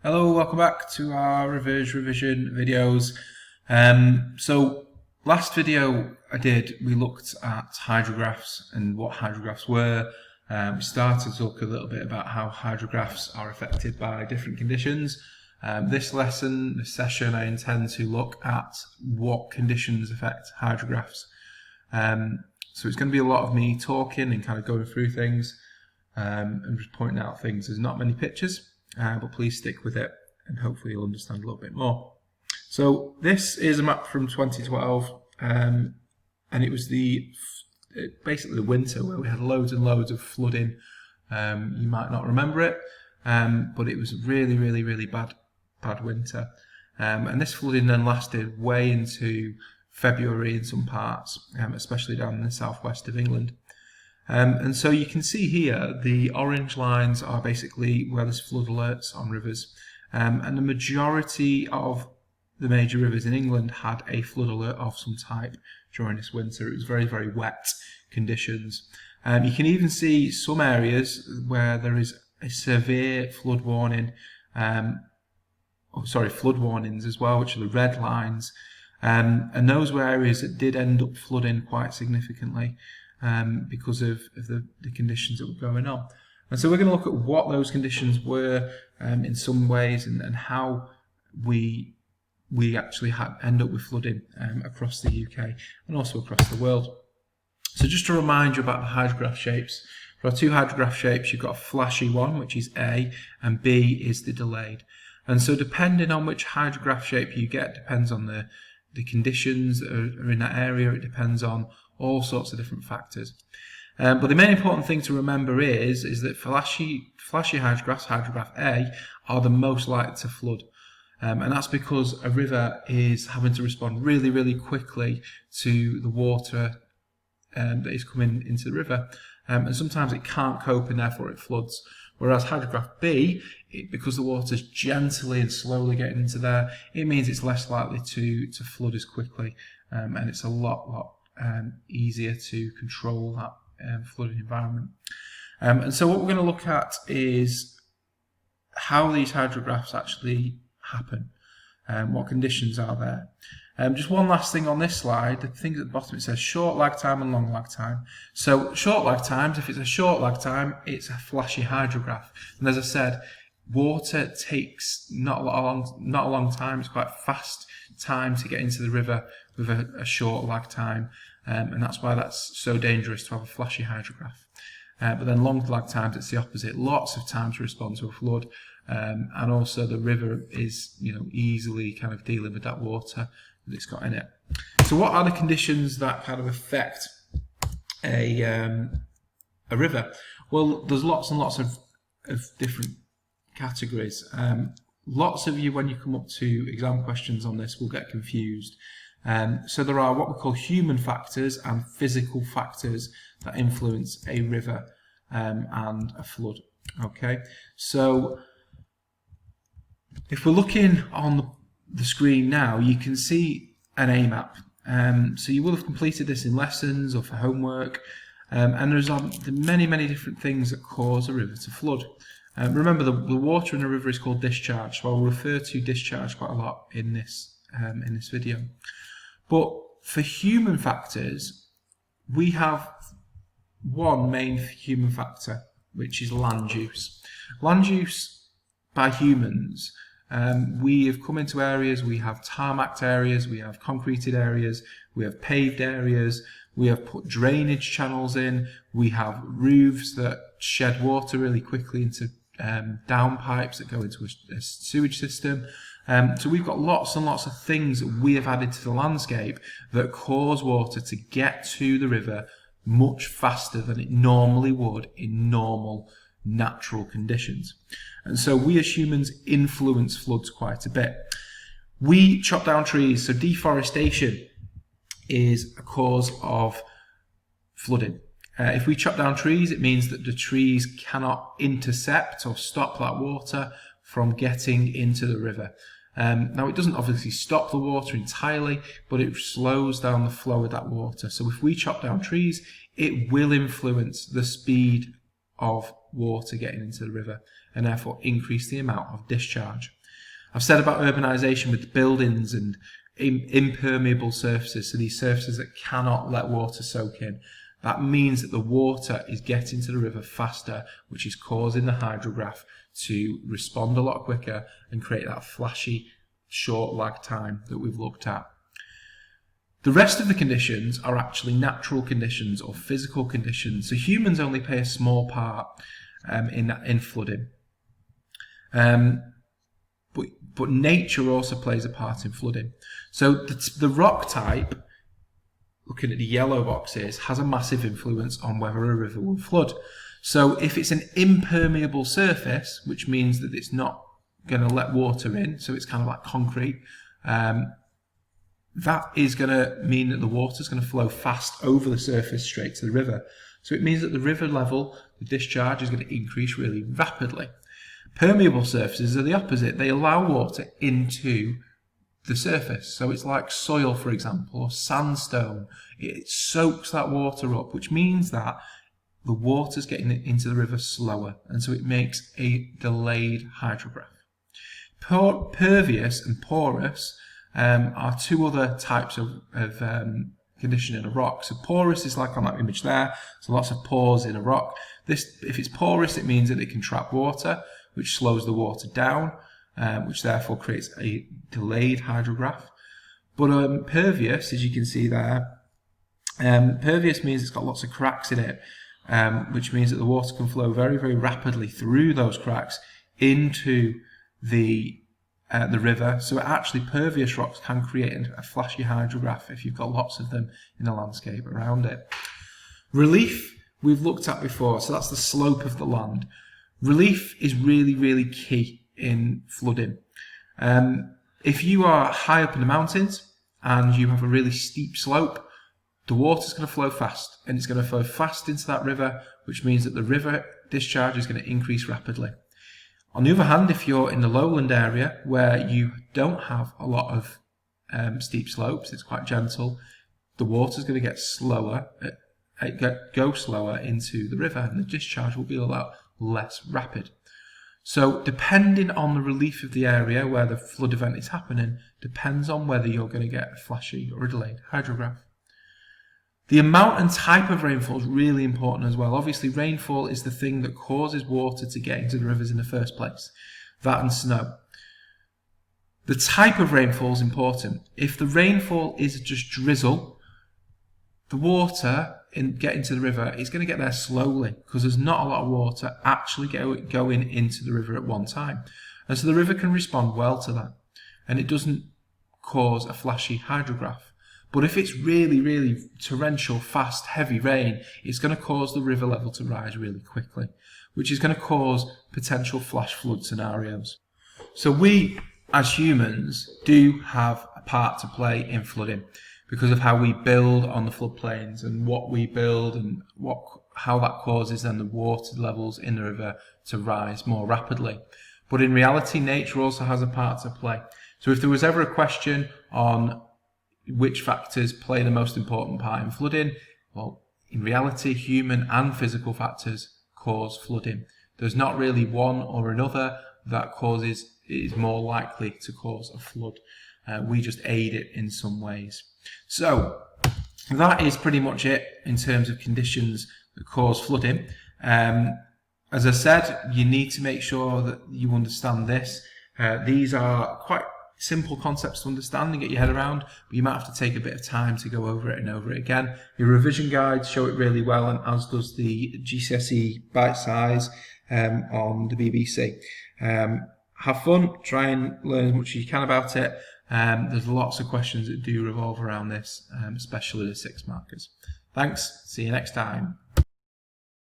Hello, welcome back to our revision videos. So last video we looked at hydrographs and what hydrographs were. We started to talk a little bit about how hydrographs are affected by different conditions. This session, I intend to look at what conditions affect hydrographs. So it's going to be a lot of me talking and kind of going through things and just pointing out things. There's not many pictures. But please stick with it and hopefully you'll understand a little bit more. So this is a map from 2012 and it was basically the winter where we had loads and loads of flooding. You might not remember it, but it was a really bad winter. And this flooding then lasted way into February in some parts, especially down in the southwest of England. And so you can see here the orange lines are basically where there's flood alerts on rivers, and the majority of the major rivers in England had a flood alert of some type during this winter. It was very wet conditions. You can even see some areas where there is a severe flood warning, flood warnings as well, which are the red lines, and those were areas that did end up flooding quite significantly. Because of the conditions that were going on. And so we're going to look at what those conditions were in some ways and how we actually end up with flooding across the UK and also across the world. So just to remind you about the hydrograph shapes, for our two hydrograph shapes you've got a flashy one, which is A, and B is the delayed. And so depending on which hydrograph shape you get depends on the conditions that are in that area. It depends on all sorts of different factors. But the main important thing to remember is that flashy hydrographs, hydrograph A, are the most likely to flood. And that's because a river is having to respond really quickly to the water that is coming into the river. And sometimes it can't cope and therefore it floods. Whereas hydrograph B, because the water's gently and slowly getting into there, it means it's less likely to flood as quickly. And it's a lot easier to control that flooding environment. And so what we're going to look at is how these hydrographs actually happen, what conditions are there. Just one last thing on this slide, the thing at the bottom, it says short lag time and long lag time. So short lag times, if it's a short lag time, it's a flashy hydrograph. And as I said, water takes not a long time, it's quite a fast time to get into the river with a short lag time. And that's why that's so dangerous to have a flashy hydrograph. But then long lag times, it's the opposite. Lots of time to respond to a flood, and also the river is, easily kind of dealing with that water that it's got in it. So what are the conditions that kind of affect a river? Well, there's lots and lots of different categories. Lots of you, when you come up to exam questions on this, will get confused. So there are what we call human factors and physical factors that influence a river and a flood. Okay, so if we're looking on the screen now, you can see an A map. So you will have completed this in lessons or for homework, and there's many different things that cause a river to flood. Remember, the water in a river is called discharge, so I'll refer to discharge quite a lot in this video. But for human factors, we have one main human factor, which is land use. Land use by humans, we have come into areas, we have tarmacked areas, we have concreted areas, we have paved areas, we have put drainage channels in, we have roofs that shed water really quickly into downpipes that go into a sewage system. So we've got lots and lots of things that we have added to the landscape that cause water to get to the river much faster than it normally would in normal natural conditions. And so we as humans influence floods quite a bit. We chop down trees, so deforestation is a cause of flooding. If we chop down trees, it means that the trees cannot intercept or stop that water from getting into the river. Now, it doesn't obviously stop the water entirely, but it slows down the flow of that water. So if we chop down trees, it will influence the speed of water getting into the river and therefore increase the amount of discharge. I've said about urbanisation with buildings and impermeable surfaces, so these surfaces that cannot let water soak in. That means that the water is getting to the river faster, which is causing the hydrograph to respond a lot quicker and create that flashy short lag time that we've looked at. The rest of the conditions are actually natural conditions or physical conditions. So humans only play a small part in flooding. But nature also plays a part in flooding. So the rock type, looking at the yellow boxes, has a massive influence on whether a river will flood. So if it's an impermeable surface, which means that it's not going to let water in, so it's kind of like concrete, that is going to mean that the water is going to flow fast over the surface straight to the river. So it means that the river level, the discharge, is going to increase really rapidly. Permeable surfaces are the opposite. They allow water into the surface. So it's like soil, for example, or sandstone. It soaks that water up, which means that the water's getting into the river slower, and so it makes a delayed hydrograph. Pervious and porous are two other types of condition in a rock. So porous is like on that image there, so lots of pores in a rock. If it's porous, it means that it can trap water, which slows the water down, which therefore creates a delayed hydrograph. But pervious, as you can see there, pervious means it's got lots of cracks in it, which means that the water can flow very, very rapidly through those cracks into the river. So actually pervious rocks can create a flashy hydrograph if you've got lots of them in the landscape around it. Relief we've looked at before, so that's the slope of the land. Relief is really, really key in flooding. If you are high up in the mountains and you have a really steep slope, the water's going to flow fast, and it's going to flow fast into that river, which means that the river discharge is going to increase rapidly. On the other hand, if you're in the lowland area where you don't have a lot of steep slopes, it's quite gentle, the water's going to get slower, go slower into the river, and the discharge will be a lot less rapid. So depending on the relief of the area where the flood event is happening, depends on whether you're going to get a flashy or a delayed hydrograph. The amount and type of rainfall is really important as well. Obviously, rainfall is the thing that causes water to get into the rivers in the first place. That and snow. The type of rainfall is important. If the rainfall is just drizzle, the water getting to the river is going to get there slowly because there's not a lot of water actually going into the river at one time. And so the river can respond well to that. And it doesn't cause a flashy hydrograph. But if it's really, really torrential, fast, heavy rain, it's going to cause the river level to rise really quickly, which is going to cause potential flash flood scenarios. So we, as humans, do have a part to play in flooding because of how we build on the floodplains and what we build and how that causes then the water levels in the river to rise more rapidly. But in reality, nature also has a part to play. So if there was ever a question on which factors play the most important part in flooding, well, in reality, human and physical factors cause flooding. There's not really one or another that is more likely to cause a flood. We just aid it in some ways. So that is pretty much it in terms of conditions that cause flooding. As I said, you need to make sure that you understand this. These are quite simple concepts to understand and get your head around, but you might have to take a bit of time to go over it and over it again. Your revision guides show it really well, and as does the GCSE bite size on the BBC. Have fun, try and learn as much as you can about it. There's lots of questions that do revolve around this, especially the 6 markers. Thanks, see you next time.